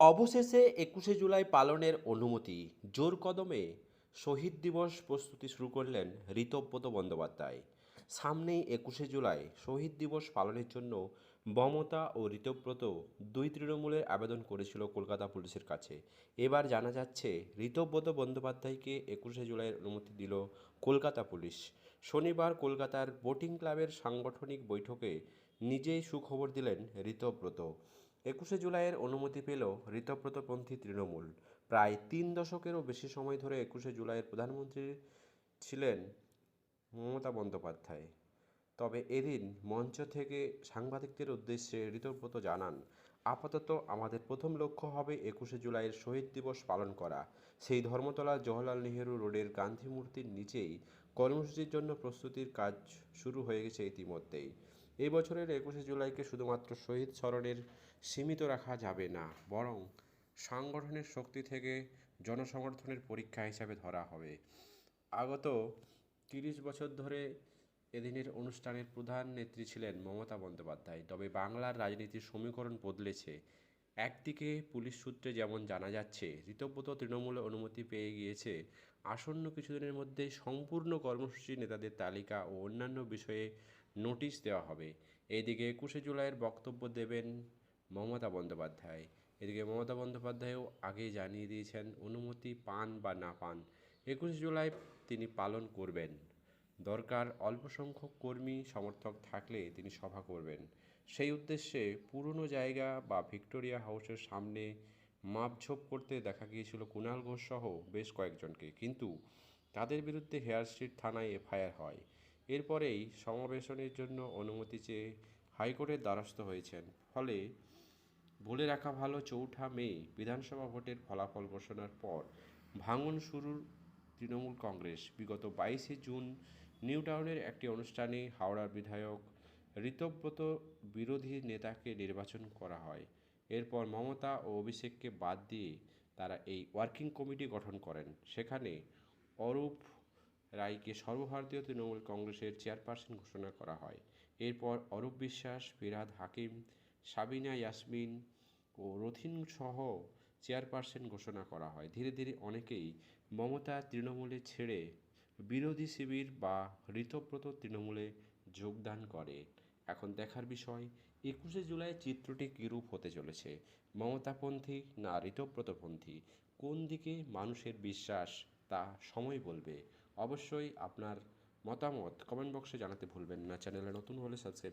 অবশেষে ২১শে জুলাই পালনের অনুমতি। জোর কদমে শহীদ দিবস প্রস্তুতি শুরু করলেন ঋতব্রত বন্দ্যোপাধ্যায়। সামনেই ২১শে জুলাই শহীদ দিবস পালনের জন্য মমতা ও ঋতব্রত দুই তৃণমূলের আবেদন করেছিল কলকাতা পুলিশের কাছে। এবার জানা যাচ্ছে ঋতব্রত বন্দ্যোপাধ্যায়কে ২১শে জুলাইয়ের অনুমতি দিল কলকাতা পুলিশ। শনিবার কলকাতার বোটিং ক্লাবের সাংগঠনিক বৈঠকে নিজেই সুখবর দিলেন ঋতব্রত। ২১শে জুলাইয়ের অনুমতি পেল ঋতব্রতপন্থী তৃণমূল। প্রায় ৩ দশকেরও বেশি সময় ধরে ২১শে জুলাইয়ের প্রধানমন্ত্রী ছিলেন মমতা বন্দ্যোপাধ্যায়। তবে এদিন মঞ্চ থেকে সাংবাদিকদের উদ্দেশ্যে ঋতব্রত জানান, আপাতত আমাদের প্রথম লক্ষ্য হবে ২১শে জুলাইয়ের শহীদ দিবস পালন করা। সেই ধর্মতলা জওহরলাল নেহেরু রোডের গান্ধী মূর্তির নিচেই কর্মসূচির জন্য প্রস্তুতির কাজ শুরু হয়ে গেছে ইতিমধ্যেই। এই বছরের ২১শে জুলাইকে শুধুমাত্র শহীদ স্মরণের সীমিত রাখা যাবে না, বরং সাংগঠনিক শক্তি থেকে জনসমর্থনের পরীক্ষা হিসাবে ধরা হবে। আগত ৩০ বছর ধরে এদিনের অনুষ্ঠানের প্রধান নেত্রী ছিলেন মমতা বন্দ্যোপাধ্যায়। তবে বাংলার রাজনীতির সমীকরণ বদলেছে। একদিকে পুলিশ সূত্রে যেমন জানা যাচ্ছে, ঋতব্রত তৃণমূলে অনুমতি পেয়ে গিয়েছে। আসন্ন কিছুদিনের মধ্যেই সম্পূর্ণ কর্মসূচি, নেতাদের তালিকা ও অন্যান্য বিষয়ে নোটিশ দেওয়া হবে। এইদিকে ২১শে জুলাইয়ের বক্তব্য দেবেন মমতা বন্দ্যোপাধ্যায়। এদিকে মমতা বন্দ্যোপাধ্যায়ও আগেই জানিয়ে দিয়েছেন, অনুমতি পান বা না পান ২১শে জুলাই তিনি পালন করবেন। দরকার অল্প সংখ্যক কর্মী সমর্থক থাকলে তিনি সভা করবেন। সেই উদ্দেশ্যে পুরনো জায়গা বা ভিক্টোরিয়া হাউসের সামনে মাপঝোপ করতে দেখা গিয়েছিল কুণাল ঘোষ সহ বেশ কয়েকজনকে, কিন্তু তাদের বিরুদ্ধে হেয়ার স্ট্রিট থানায় এফআইআর হয়। এরপরেই সমাবেশনের জন্য অনুমতি চেয়ে হাইকোর্টের দ্বারস্থ হয়েছেন। ফলে বলে রাখা ভালো, ৪ঠা মে বিধানসভা ভোটের ফলাফল ঘোষণার পর ভাঙন শুরুর তৃণমূল কংগ্রেস। বিগত ২২শে জুন নিউ টাউনের একটি অনুষ্ঠানে হাওড়ার বিধায়ক ঋতব্রত বিরোধী নেতাকে নির্বাচন করা হয়। এরপর মমতা ও অভিষেককে বাদ দিয়ে তারা এই ওয়ার্কিং কমিটি গঠন করেন। সেখানে অরূপ রায়কে সর্বভারতীয় তৃণমূল কংগ্রেসের চেয়ারপারসন ঘোষণা করা হয়। এরপর অরূপ বিশ্বাস, ফিরহাদ হাকিম, সাবিনা ইয়াসমিন ও রথিন সহ চেয়ারপারসন ঘোষণা করা হয়। ধীরে ধীরে অনেকেই মমতা তৃণমূলে ছেড়ে বিরোধী শিবির বা ঋতব্রত তৃণমূলে যোগদান করে। এখন দেখার বিষয় ২১শে জুলাই চিত্রটি কীরূপ হতে চলেছে। মমতাপন্থী না ঋতব্রতপন্থী, কোন দিকে মানুষের বিশ্বাস তা সময় বলবে। অবশ্যই আপনার মতামত কমেন্ট বক্সে জানাতে ভুলবেন না। চ্যানেলে নতুন হলে সাবস্ক্রাইব